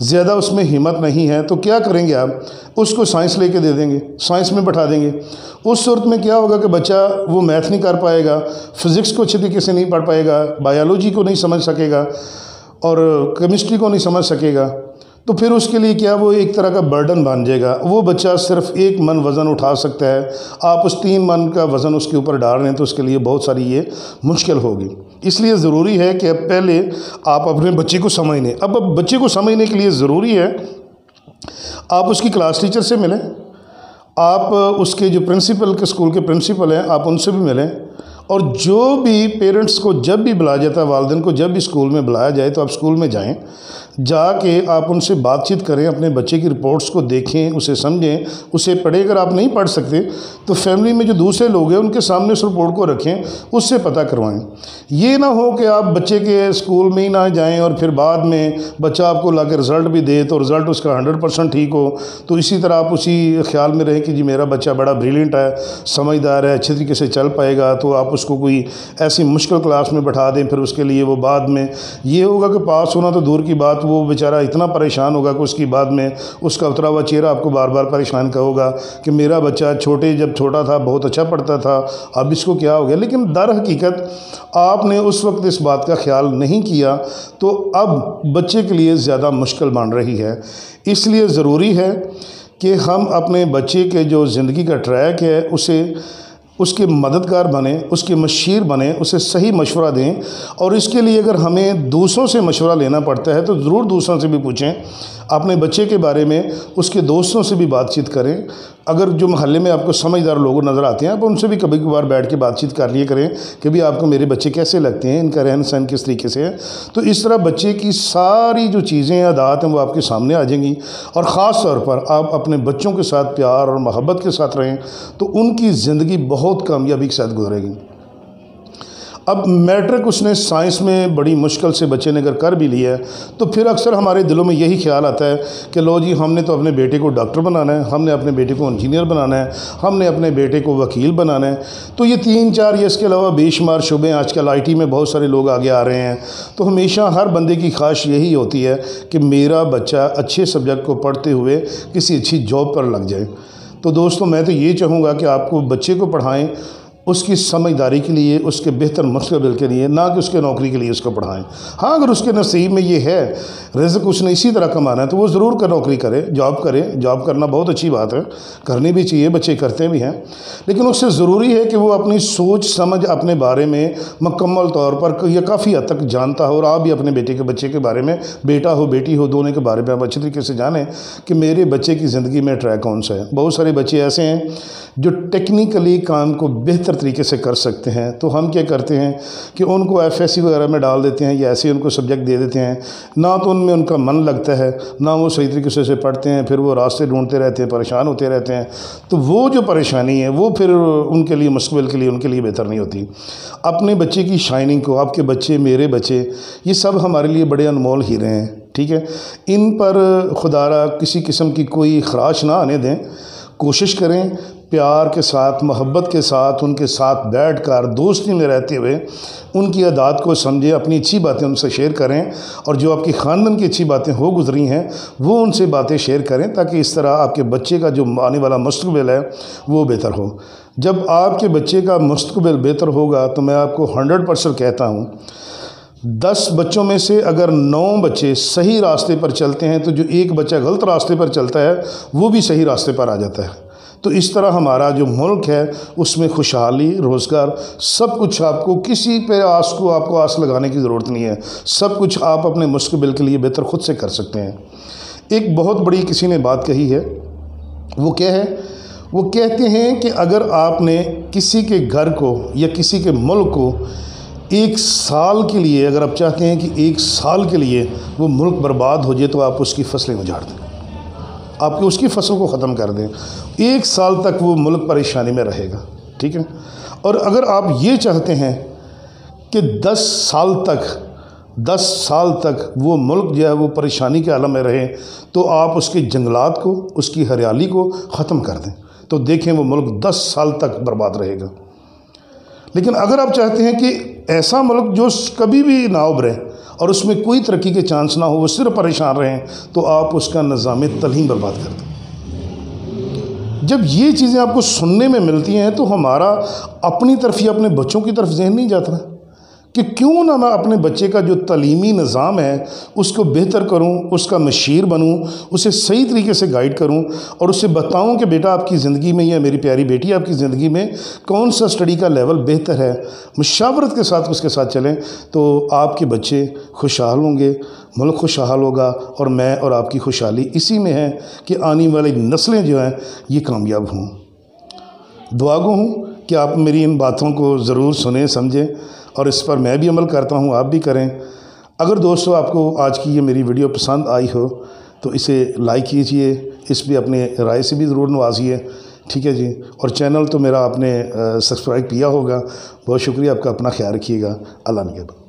زیادہ اس میں ہمت نہیں ہے، تو کیا کریں گے آپ؟ اس کو سائنس لے کے دے دیں گے، سائنس میں بٹھا دیں گے۔ اس صورت میں کیا ہوگا کہ بچہ وہ میتھ نہیں کر پائے گا، فزکس کو اچھے طریقے سے نہیں پڑھ پائے گا، بایولوجی کو نہیں سمجھ سکے گا اور کیمسٹری کو نہیں سمجھ سکے گا۔ تو پھر اس کے لیے کیا، وہ ایک طرح کا برڈن بن جائے گا۔ وہ بچہ صرف 1 من وزن اٹھا سکتا ہے، آپ اس 3 من کا وزن اس کے اوپر ڈال رہے ہیں تو اس کے لیے بہت ساری یہ مشکل ہوگی۔ اس لیے ضروری ہے کہ اب پہلے آپ اپنے بچے کو سمجھ لیں۔ اب بچے کو سمجھنے کے لیے ضروری ہے آپ اس کی کلاس ٹیچر سے ملیں، آپ اس کے جو پرنسپل کے اسکول کے پرنسپل ہیں آپ ان سے بھی ملیں، اور جو بھی پیرنٹس کو جب بھی بلایا جاتا ہے، والدین کو جب بھی اسکول میں بلایا جائے تو آپ اسکول میں جائیں، جا کے آپ ان سے بات چیت کریں، اپنے بچے کی رپورٹس کو دیکھیں، اسے سمجھیں، اسے پڑھیں۔ اگر آپ نہیں پڑھ سکتے تو فیملی میں جو دوسرے لوگ ہیں ان کے سامنے اس رپورٹ کو رکھیں، اس سے پتہ کروائیں۔ یہ نہ ہو کہ آپ بچے کے اسکول میں ہی نہ جائیں اور پھر بعد میں بچہ آپ کو لا کے رزلٹ بھی دے تو رزلٹ اس کا 100% ٹھیک ہو، تو اسی طرح آپ اسی خیال میں رہیں کہ جی میرا بچہ بڑا بریلینٹ ہے، سمجھدار ہے، اچھے طریقے سے چل پائے گا، تو آپ اس کو کوئی ایسی مشکل کلاس میں بٹھا دیں، پھر اس کے لیے وہ بعد میں یہ ہوگا کہ پاس ہونا تو دور کی بات، وہ بیچارہ اتنا پریشان ہوگا کہ اس کی بعد میں اس کا اترا ہوا چہرہ آپ کو بار بار پریشان کا ہوگا کہ میرا بچہ جب چھوٹا تھا بہت اچھا پڑھتا تھا، اب اس کو کیا ہو گیا۔ لیکن در حقیقت آپ نے اس وقت اس بات کا خیال نہیں کیا تو اب بچے کے لیے زیادہ مشکل بن رہی ہے۔ اس لیے ضروری ہے کہ ہم اپنے بچے کے جو زندگی کا ٹریک ہے اس کے مددگار بنیں، اس کے مشیر بنیں، اسے صحیح مشورہ دیں، اور اس کے لیے اگر ہمیں دوسروں سے مشورہ لینا پڑتا ہے تو ضرور دوسروں سے بھی پوچھیں، اپنے بچے کے بارے میں اس کے دوستوں سے بھی بات چیت کریں۔ اگر جو محلے میں آپ کو سمجھدار لوگ نظر آتے ہیں آپ ان سے بھی کبھی کبھار بیٹھ کے بات چیت کر لیے کریں کہ بھی آپ کو میرے بچے کیسے لگتے ہیں، ان کا رہن سہن کس طریقے سے ہے۔ تو اس طرح بچے کی ساری جو چیزیں عادات ہیں وہ آپ کے سامنے آ جائیں گی، اور خاص طور پر آپ اپنے بچوں کے ساتھ پیار اور محبت کے ساتھ رہیں تو ان کی زندگی بہت کامیابی کے ساتھ گزرے گی۔ اب میٹرک اس نے سائنس میں بڑی مشکل سے بچے نے اگر کر بھی لیا ہے تو پھر اکثر ہمارے دلوں میں یہی خیال آتا ہے کہ لو جی ہم نے تو اپنے بیٹے کو ڈاکٹر بنانا ہے، ہم نے اپنے بیٹے کو انجینئر بنانا ہے، ہم نے اپنے بیٹے کو وکیل بنانا ہے۔ تو یہ 3-4 اس کے علاوہ بے شمار شعبے، آج کل IT میں بہت سارے لوگ آگے آ رہے ہیں، تو ہمیشہ ہر بندے کی خواہش یہی ہوتی ہے کہ میرا بچہ اچھے سبجیکٹ کو پڑھتے ہوئے کسی اچھی جاب پر لگ جائے۔ تو دوستوں میں تو یہ چاہوں گا کہ آپ کو بچے کو پڑھائیں اس کی سمجھداری کے لیے، اس کے بہتر مستقبل کے لیے، نہ کہ اس کے نوکری کے لیے اس کو پڑھائیں۔ ہاں اگر اس کے نصیب میں یہ ہے، رزق اس نے اسی طرح کمانا ہے تو وہ ضرور کر نوکری کرے، جاب کرے۔ جاب کرنا بہت اچھی بات ہے، کرنی بھی چاہیے، بچے کرتے بھی ہیں، لیکن اس سے ضروری ہے کہ وہ اپنی سوچ سمجھ اپنے بارے میں مکمل طور پر یا کافی حد تک جانتا ہو، اور آپ بھی اپنے بیٹے کے بچے کے بارے میں، بیٹا ہو بیٹی ہو دونوں کے بارے میں آپ اچھے طریقے سے جانیں کہ میرے بچے کی زندگی میں ٹریک کون سا ہے۔ بہت سارے بچے ایسے ہیں جو ٹیکنیکلی کام کو بہتر طریقے سے کر سکتے ہیں، تو ہم کیا کرتے ہیں کہ ان کو FSC وغیرہ میں ڈال دیتے ہیں یا ایسے ان کو سبجیکٹ دے دیتے ہیں، نہ تو ان میں ان کا من لگتا ہے، نہ وہ صحیح طریقے سے پڑھتے ہیں، پھر وہ راستے ڈھونڈتے رہتے ہیں، پریشان ہوتے رہتے ہیں۔ تو وہ جو پریشانی ہے وہ پھر ان کے لیے مستقبل کے لیے ان کے لیے بہتر نہیں ہوتی۔ اپنے بچے کی شائننگ کو، آپ کے بچے، میرے بچے، یہ سب ہمارے لیے بڑے انمول ہیرے ہیں، ٹھیک ہے، ان پر خدا را کسی قسم کی کوئی خراش نہ آنے دیں۔ کوشش کریں پیار کے ساتھ، محبت کے ساتھ، ان کے ساتھ بیٹھ کر دوستی میں رہتے ہوئے ان کی عادات کو سمجھیں، اپنی اچھی باتیں ان سے شیئر کریں، اور جو آپ کی خاندان کی اچھی باتیں ہو گزری ہیں وہ ان سے باتیں شیئر کریں، تاکہ اس طرح آپ کے بچے کا جو آنے والا مستقبل ہے وہ بہتر ہو۔ جب آپ کے بچے کا مستقبل بہتر ہوگا تو میں آپ کو 100% کہتا ہوں 10 بچوں میں سے اگر 9 بچے صحیح راستے پر چلتے ہیں تو جو ایک بچہ غلط راستے پر چلتا ہے وہ بھی صحیح راستے پر آ جاتا ہے۔ تو اس طرح ہمارا جو ملک ہے اس میں خوشحالی، روزگار، سب کچھ آپ کو کسی پہ آپ کو آس لگانے کی ضرورت نہیں ہے، سب کچھ آپ اپنے مستقبل کے لیے بہتر خود سے کر سکتے ہیں۔ ایک بہت بڑی کسی نے بات کہی ہے، وہ کیا ہے؟ وہ کہتے ہیں کہ اگر آپ نے کسی کے گھر کو یا کسی کے ملک کو 1 سال کے لیے، اگر آپ چاہتے ہیں کہ 1 سال کے لیے وہ ملک برباد ہو جائے تو آپ اس کی فصلیں اجاڑ دیں، آپ کی اس کی فصل کو ختم کر دیں، 1 سال تک وہ ملک پریشانی میں رہے گا، ٹھیک ہے۔ اور اگر آپ یہ چاہتے ہیں کہ 10 سال تک وہ ملک جو ہے وہ پریشانی کے عالم میں رہے تو آپ اس کے جنگلات کو، اس کی ہریالی کو ختم کر دیں، تو دیکھیں وہ ملک 10 سال تک برباد رہے گا۔ لیکن اگر آپ چاہتے ہیں کہ ایسا ملک جو کبھی بھی نہ ابھرے، اور اس میں کوئی ترقی کے چانس نہ ہو، وہ صرف پریشان رہیں، تو آپ اس کا نظام تعلیم برباد کر دیں۔ جب یہ چیزیں آپ کو سننے میں ملتی ہیں تو ہمارا اپنی طرف یا اپنے بچوں کی طرف ذہن نہیں جاتا کہ کیوں نہ میں اپنے بچے کا جو تعلیمی نظام ہے اس کو بہتر کروں، اس کا مشیر بنوں، اسے صحیح طریقے سے گائیڈ کروں اور اسے بتاؤں کہ بیٹا آپ کی زندگی میں یا میری پیاری بیٹی آپ کی زندگی میں کون سا اسٹڈی کا لیول بہتر ہے، مشاورت کے ساتھ اس کے ساتھ چلیں تو آپ کے بچے خوشحال ہوں گے، ملک خوشحال ہوگا، اور میں اور آپ کی خوشحالی اسی میں ہے کہ آنے والی نسلیں جو ہیں یہ کامیاب ہوں۔ دعا گو ہوں کہ آپ میری ان باتوں کو ضرور سنیں، سمجھیں، اور اس پر میں بھی عمل کرتا ہوں، آپ بھی کریں۔ اگر دوستو آپ کو آج کی یہ میری ویڈیو پسند آئی ہو تو اسے لائک کیجئے، اس پہ اپنے رائے سے بھی ضرور نوازیے، ٹھیک ہے جی، اور چینل تو میرا آپ نے سبسکرائب کیا ہوگا۔ بہت شکریہ آپ کا، اپنا خیال رکھیے گا، اللہ نگہبان۔